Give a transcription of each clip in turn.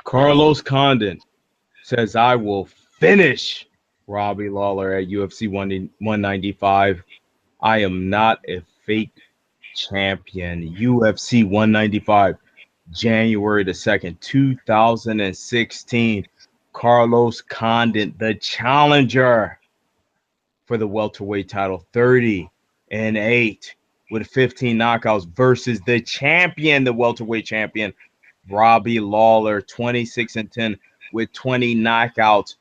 Carlos Condit says, I will finish Robbie Lawler at UFC 195. I am not a fake champion. UFC 195, January the 2nd, 2016. Carlos Condit, the challenger for the welterweight title, 30-8 with 15 knockouts versus the champion, the welterweight champion, Robbie Lawler, 26-10 with 20 knockouts,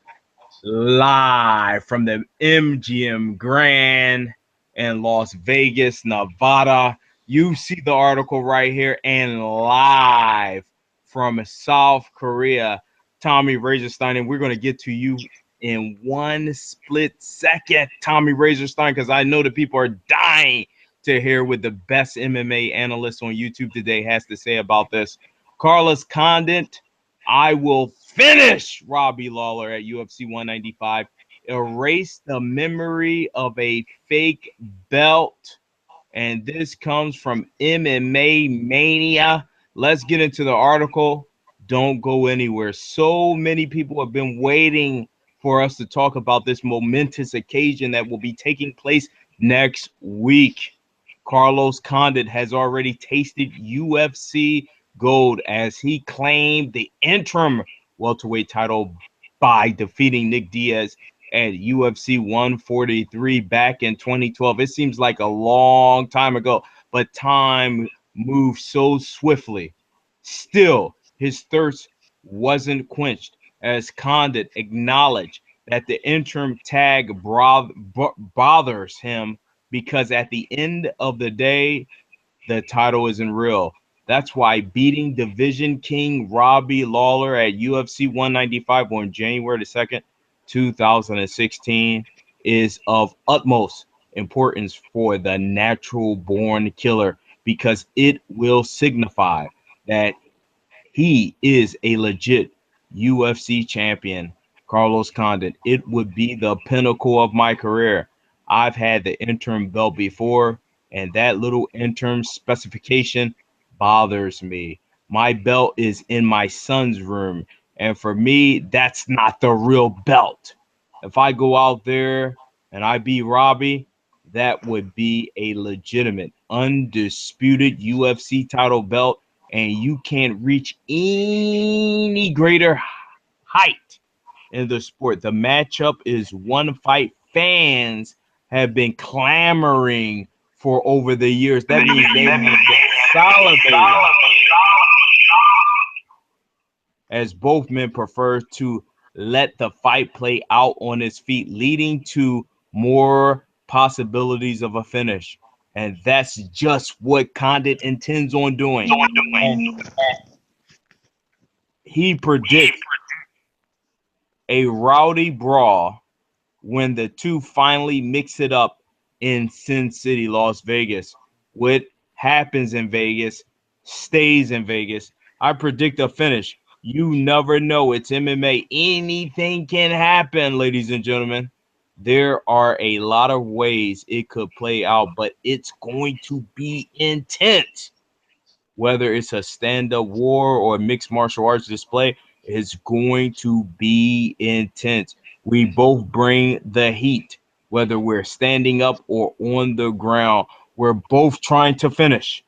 live from the MGM Grand in Las Vegas, Nevada. You see the article right here, and live from South Korea, Tommy Razorstein, and we're going to get to you in one split second, Tommy Razorstein, because I know that people are dying to hear what the best MMA analyst on YouTube today has to say about this. Carlos Condit, I will finish Robbie Lawler at UFC 195, erase the memory of a fake belt. And this comes from MMA Mania. Let's get into the article. Don't go anywhere. So many people have been waiting for us to talk about this momentous occasion that will be taking place next week. Carlos Condit has already tasted UFC gold as he claimed the interim welterweight title by defeating Nick Diaz at UFC 143 back in 2012. It seems like a long time ago, but time moved so swiftly. Still, his thirst wasn't quenched as Condit acknowledged that the interim tag bothers him because at the end of the day, the title isn't real. That's why beating Division King Robbie Lawler at UFC 195 on January the 2nd, 2016 is of utmost importance for the natural born killer because it will signify that he is a legit UFC champion, Carlos Condit. It would be the pinnacle of my career. I've had the interim belt before, and that little interim specification bothers me. My belt is in my son's room, and for me, that's not the real belt. If I go out there and I beat Robbie, that would be a legitimate, undisputed UFC title belt, and you can't reach any greater height in the sport. The matchup is one fight fans have been clamoring for over the years. That means they have been salivating as both men prefer to let the fight play out on his feet, leading to more possibilities of a finish. And that's just what Condit intends on doing. And he predicts a rowdy brawl when the two finally mix it up in Sin City, Las Vegas. What happens in Vegas stays in Vegas. I predict a finish. You never know. It's MMA. Anything can happen, ladies and gentlemen. There are a lot of ways it could play out, but it's going to be intense. Whether it's a stand-up war or a mixed martial arts display, it's going to be intense. We both bring the heat, whether we're standing up or on the ground. We're both trying to finish.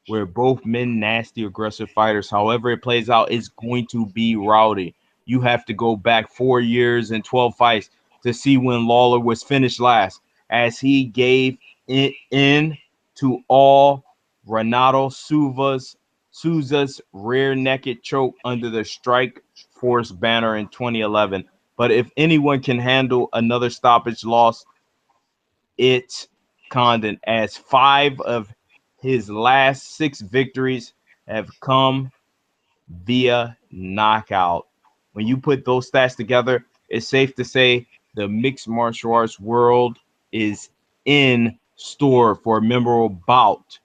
We're both men, nasty, aggressive fighters. However it plays out, it's going to be rowdy. You have to go back 4 years and 12 fights to see when Lawler was finished last, as he gave it in to all Renato Souza's rear naked choke under the Strike Force banner in 2011. But if anyone can handle another stoppage loss, it's Condit, as 5 of his last 6 victories have come via knockout. When you put those stats together, it's safe to say the mixed martial arts world is in store for a memorable bout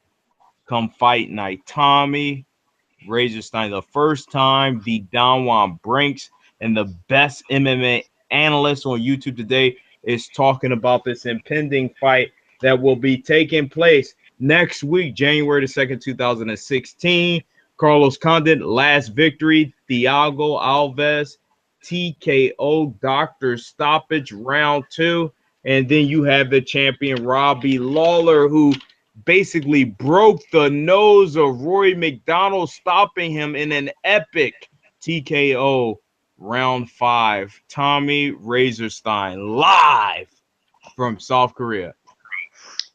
come fight night. Tommy Razorstein, the first time the Downwan Brinks and the best MMA analyst on YouTube today is talking about this impending fight that will be taking place next week, January the 2nd, 2016. Carlos Condit, last victory. Thiago Alves, TKO, doctor stoppage, round 2. And then you have the champion, Robbie Lawler, who basically broke the nose of Rory McDonald, stopping him in an epic TKO, round 5. Tommy Razorstein, live from South Korea.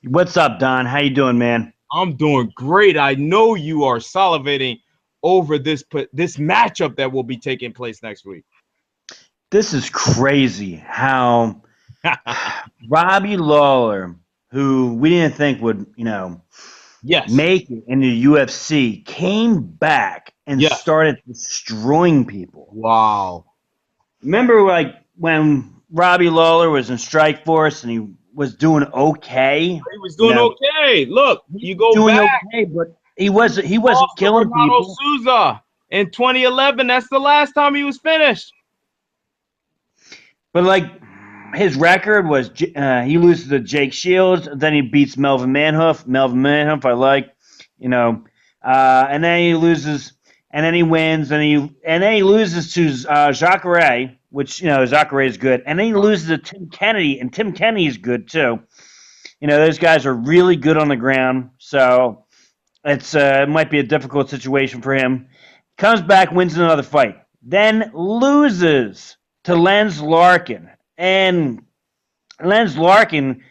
What's up, Don? How you doing, man? I'm doing great. I know you are salivating over this matchup that will be taking place next week. This is crazy how Robbie Lawler, who we didn't think would, make it in the UFC, came back and started destroying people. Wow. Remember, like, when Robbie Lawler was in Strikeforce and he was doing okay? He was doing okay. Look, you go doing back. Okay, but he wasn't killing people. Souza in 2011. That's the last time he was finished. But, like, his record was he loses to Jake Shields, then he beats Melvin Manhoef. Melvin Manhoef, I like, and then he loses, and then he wins, and then he loses to Jacare, which Jacare is good, and then he loses to Tim Kennedy, and Tim Kennedy is good too. Those guys are really good on the ground, so it might be a difficult situation for him. Comes back, wins another fight, then loses to Lenz Larkin. And Lenz Larkin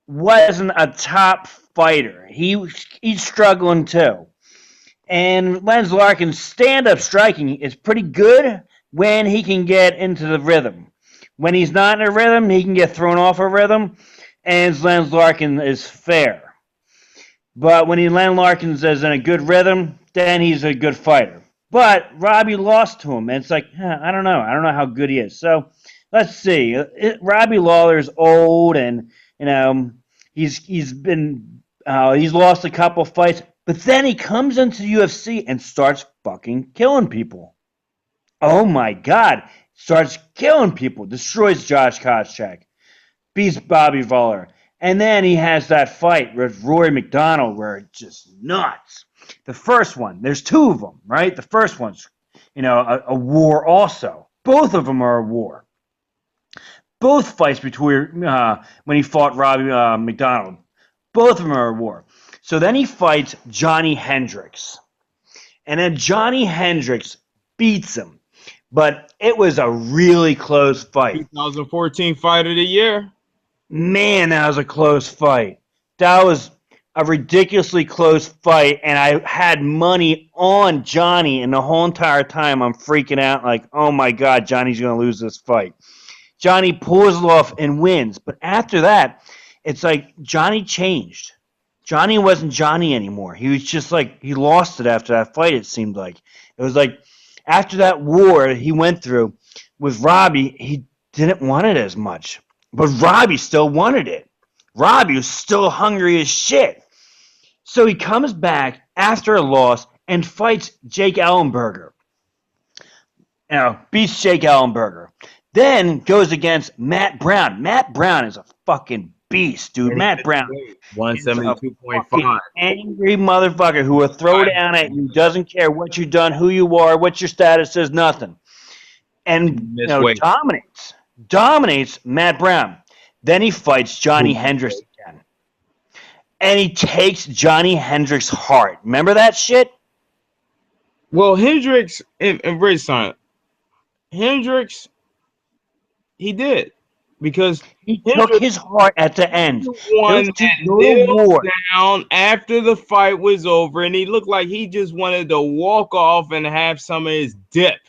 wasn't a top fighter. He's struggling too. And Lenz Larkin's stand-up striking is pretty good when he can get into the rhythm. When he's not in a rhythm, he can get thrown off a rhythm, and Lenz Larkin is fair. But when Lenz Larkin is in a good rhythm, then he's a good fighter. But Robbie lost to him, and it's like, I don't know. I don't know how good he is. So let's see. Robbie Lawler's old, and he's lost a couple fights, but then he comes into the UFC and starts fucking killing people. Oh my God! Starts killing people, destroys Josh Koscheck, beats Bobby Lawler, and then he has that fight with Rory McDonald where it's just nuts. The first one, there's 2 of them, right? The first one's, a war also. Both of them are a war. Both fights between when he fought Robbie McDonald, both of them are a war. So then he fights Johnny Hendricks, and then Johnny Hendricks beats him, but it was a really close fight. 2014 Fight of the Year. Man, that was a close fight. That was a ridiculously close fight, and I had money on Johnny, and the whole entire time I'm freaking out like, oh my God, Johnny's going to lose this fight. Johnny pulls it off and wins. But after that, it's like Johnny changed. Johnny wasn't Johnny anymore. He was just like, he lost it after that fight, it seemed like. It was like after that war he went through with Robbie, he didn't want it as much. But Robbie still wanted it. Robbie was still hungry as shit. So he comes back after a loss and fights Jake Ellenberger. Beats Jake Ellenberger. Then goes against Matt Brown. Matt Brown is a fucking beast, dude. Matt Brown. 172.5. Angry motherfucker who will throw down at you, doesn't care what you've done, who you are, what your status is, nothing. And dominates Matt Brown. Then he fights Johnny Hendricks again. And he takes Johnny Hendricks' heart. Remember that shit? Well, Hendricks, and very silent. Hendricks, he did. Because he took his heart at the end. One knelt down after the fight was over, and he looked like he just wanted to walk off and have some of his dip.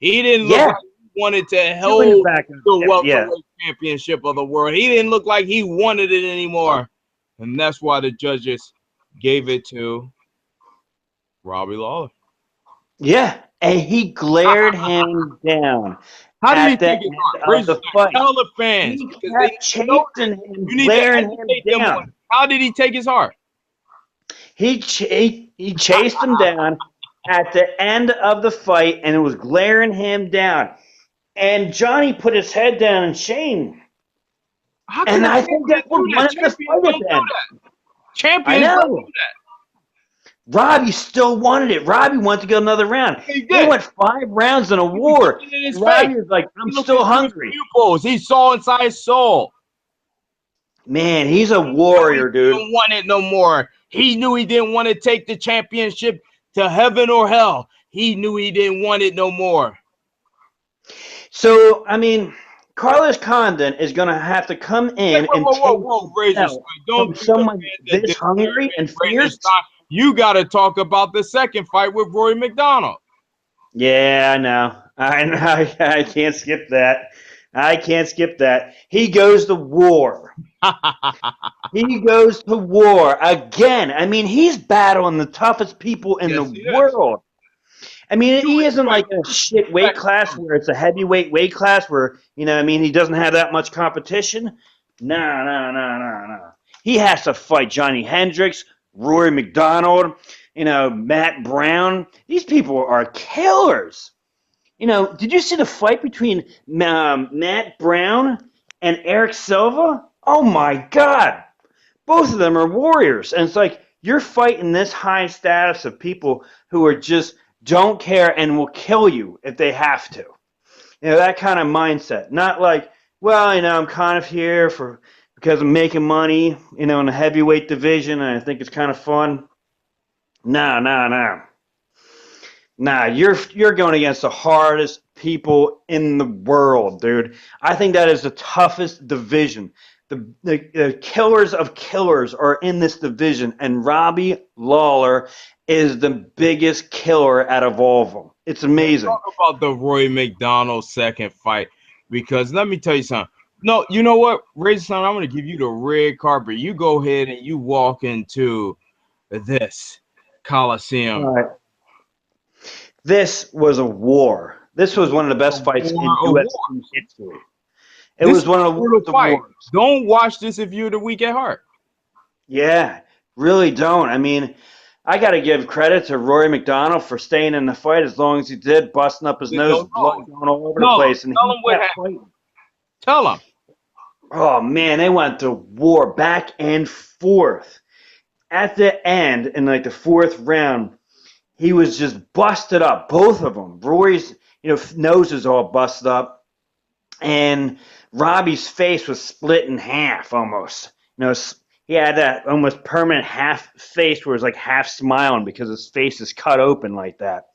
He didn't look like he wanted to hold the welterweight championship of the world. He didn't look like he wanted it anymore. And that's why the judges gave it to Robbie Lawler. Yeah, and he glared him down. How did he take his heart? Tell the fans. He kept chasing him, glaring him down. How did he take his heart? He chased him down at the end of the fight, and it was glaring him down. And Johnny put his head down in shame. And I think that was one of the fight events. Champions don't do that. Robbie still wanted it. Robbie wanted to go another round. He They did. went 5 rounds in a He was war. looking in his And Robbie face. was like, I'm He looking still through his hungry. pupils. He saw inside his soul. Man, he's a He knew he warrior, dude. didn't want it no more. He knew he didn't want to take the championship to heaven or hell. He knew he didn't want it no more. So, I mean, Carlos Condit is going to have to come in and take Whoa, the Razor belt Stein. Don't from do the someone man that this did hungry and Razor fierce. Stein. You got to talk about the second fight with Roy McDonald. Yeah, I know. I can't skip that. I can't skip that. He goes to war. He goes to war again. I mean, he's battling the toughest people in Yes, the he is. world. I mean, he isn't like right. a shit weight class where it's a heavyweight weight class where, I mean, he doesn't have that much competition. No. He has to fight Johnny Hendricks, Rory McDonald, Matt Brown. These people are killers. Did you see the fight between Matt Brown and Eric Silva? Oh my God. Both of them are warriors. And it's like you're fighting this high status of people who are just don't care and will kill you if they have to. That kind of mindset. Not like, well, I'm kind of here because I'm making money, in the heavyweight division and I think it's kind of fun. No. Nah, you're going against the hardest people in the world, dude. I think that is the toughest division. The killers of killers are in this division, and Robbie Lawler is the biggest killer out of all of them. It's amazing. Talk about the Roy McDonald second fight, because let me tell you something. No, you know what, Razor Son, I'm going to give you the red carpet. You go ahead and you walk into this Coliseum. All right. This was a war. This was one of the best fights in UFC history. It was one of the wars. Don't watch this if you're the weak at heart. Yeah, really don't. I mean, I got to give credit to Rory McDonald for staying in the fight as long as he did, busting up his nose, blood going all over the place. And tell him what happened. Tell him. Oh, man, they went to war back and forth. At the end, in like the 4th round, he was just busted up, both of them. Rory's, nose is all busted up, and Robbie's face was split in half almost. He had that almost permanent half face where it was like half smiling because his face is cut open like that.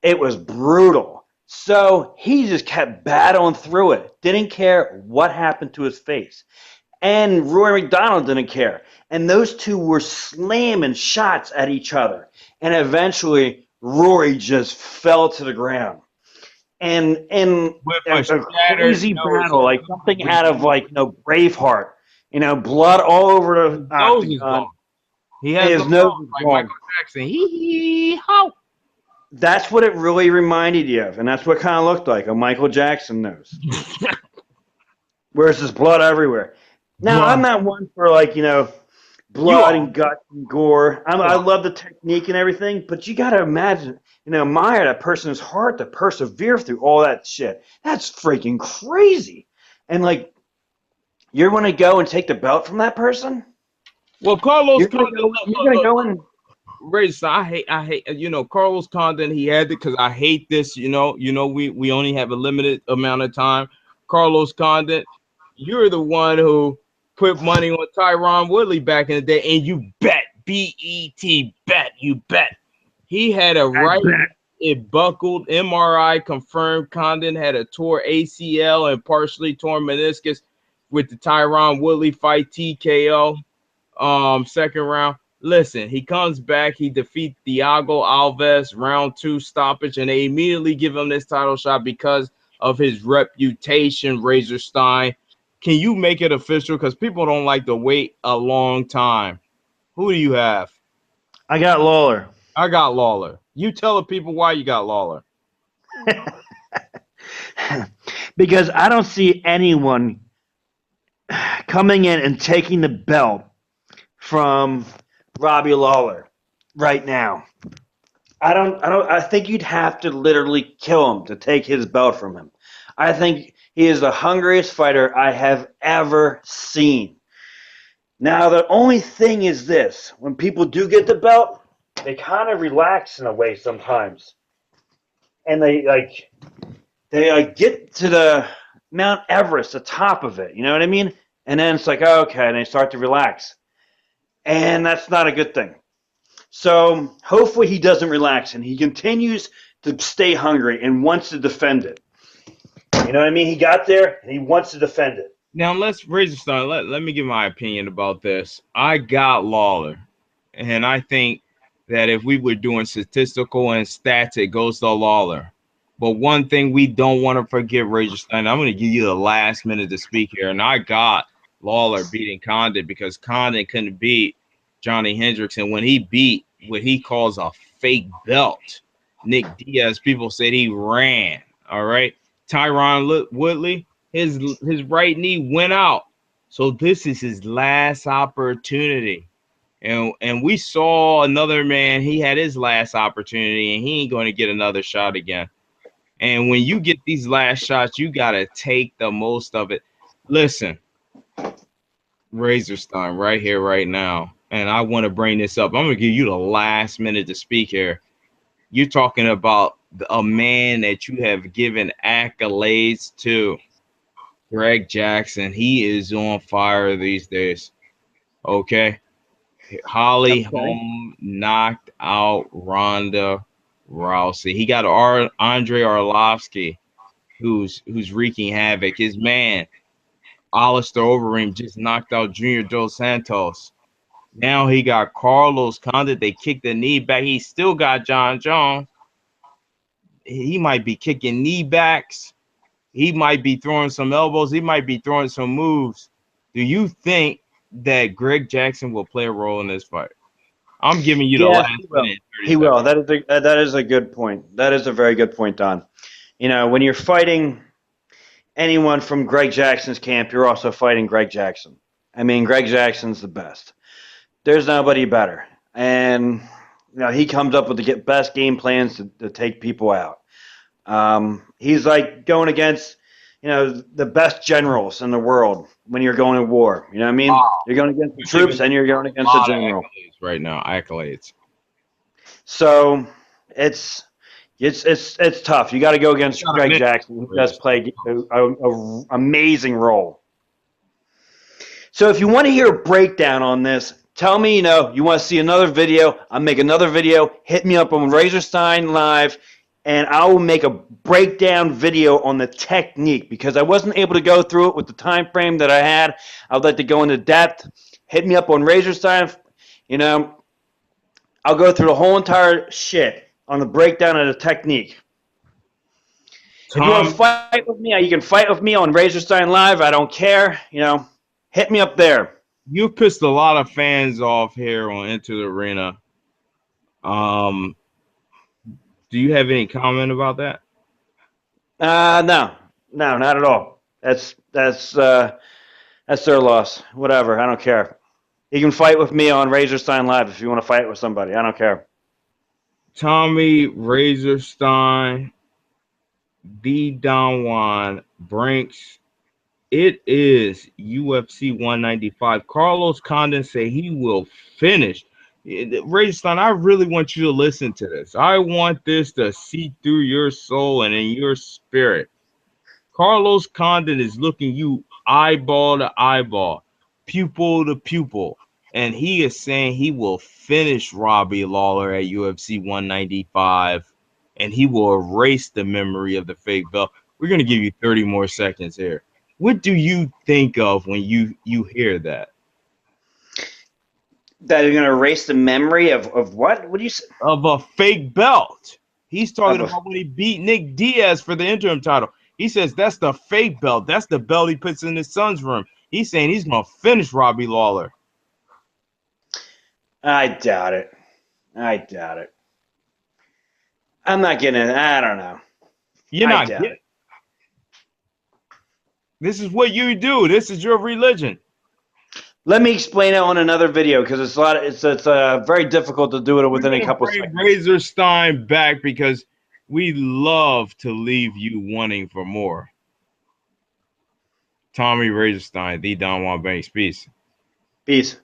It was brutal. So he just kept battling through it. Didn't care what happened to his face. And Rory McDonald didn't care. And those two were slamming shots at each other. And eventually, Rory just fell to the ground. And a crazy battle, like something out of Braveheart. Blood all over the octagon. He has his nose like Michael Jackson. Hee-hee-how. That's what it really reminded you of, and that's what it kind of looked like, a Michael Jackson nose. Where's his blood everywhere. Now, I'm not one for, blood and guts and gore. I love the technique and everything, but you got to imagine, admire that person's heart to persevere through all that shit. That's freaking crazy. And, you're going to go and take the belt from that person? Well, Carlos you're going to go and... Razor, I hate, Carlos Condit, he had it because I hate this, we only have a limited amount of time. Carlos Condit, you're the one who put money on Tyron Woodley back in the day, and you bet, B-E-T, bet, you bet. He had a right, it buckled, MRI confirmed. Condit had a tore ACL and partially torn meniscus with the Tyron Woodley fight, TKO, second round. Listen, he comes back, he defeats Thiago Alves, round 2 stoppage, and they immediately give him this title shot because of his reputation, Razor Stein. Can you make it official? Because people don't like to wait a long time. Who do you have? I got Lawler. I got Lawler. You tell the people why you got Lawler. Because I don't see anyone coming in and taking the belt from Robbie Lawler right now. I think you'd have to literally kill him to take his belt from him. I think he is the hungriest fighter I have ever seen. Now, the only thing is this. When people do get the belt, they kind of relax in a way sometimes, and they get to the Mount Everest, the top of it. You know what I mean? And then it's like, okay, and they start to relax, and that's not a good thing. So hopefully he doesn't relax and he continues to stay hungry and wants to defend it. You know what I mean? He got there and he wants to defend it. Now let's raise a start. Let me give my opinion about this. I got Lawler, and I think that if we were doing statistical and stats, it goes to Lawler. But one thing we don't want to forget, Razor Stein, I'm going to give you the last minute to speak here, and I got Lawler beating Condit because Condit couldn't beat Johnny Hendricks, and when he beat what he calls a fake belt, Nick Diaz, people said he ran. All right, Tyron Woodley. His right knee went out. So this is his last opportunity. And we saw another man, he had his last opportunity, and he ain't going to get another shot again. And when you get these last shots, you got to take the most of it. Listen, Razorstein, right here, right now, and I want to bring this up. I'm going to give you the last minute to speak here. You're talking about a man that you have given accolades to. Greg Jackson, he is on fire these days. Okay. Holly Holm knocked out Ronda Rousey. He got Andre Arlovsky, who's wreaking havoc. His man, Alistair Overeem, just knocked out Junior Dos Santos. Now he got Carlos Condit. They kicked the knee back. He still got John Jones. He might be kicking knee backs. He might be throwing some elbows. He might be throwing some moves. Do you think that Greg Jackson will play a role in this fight? I'm giving you the last minute. He will. That is a good point. That is a very good point, Don. You know, when you're fighting anyone from Greg Jackson's camp, you're also fighting Greg Jackson. I mean, Greg Jackson's the best. There's nobody better. And, you know, he comes up with the best game plans to take people out. He's like going against, you know, the best generals in the world when you're going to war. You know what I mean? You're going against the troops and you're going against the general. Right now, accolades. So it's tough. You got to go against Greg Jackson, who does play an amazing role. So if you want to hear a breakdown on this, tell me, you know, you want to see another video, I'll make another video. Hit me up on Razorstein Live, and I will make a breakdown video on the technique because I wasn't able to go through it with the time frame that I had. I would like to go into depth. Hit me up on Razorstein. You know, I'll go through the whole entire shit on the breakdown of the technique. If you want to fight with me, you can fight with me on Razorstein Live. I don't care. You know, hit me up there. You pissed a lot of fans off here on Into the Arena. Do you have any comment about that? No, not at all. That's their loss. Whatever. I don't care. You can fight with me on Razorstein Live if you want to fight with somebody. I don't care. Tommy Razorstein, D. Don Juan Brinks. It is UFC 195. Carlos Condit say he will finish. Razorstein, I really want you to listen to this. I want this to seep through your soul and in your spirit. Carlos Condit is looking you eyeball to eyeball, pupil to pupil, and he is saying he will finish Robbie Lawler at UFC 195, and he will erase the memory of the fake belt. We're going to give you 30 more seconds here. What do you think of when you hear that? That you're going to erase the memory of what? What do you say? Of a fake belt. He's talking about when he beat Nick Diaz for the interim title. He says that's the fake belt. That's the belt he puts in his son's room. He's saying he's going to finish Robbie Lawler. I doubt it. I'm not getting it. I don't know. You're not getting it. This is what you do. This is your religion. Let me explain it on another video because it's very difficult to do it within a couple seconds. Razorstein back because we love to leave you wanting for more. Tommy Razorstein, the Don Juan Banks. Peace. Peace.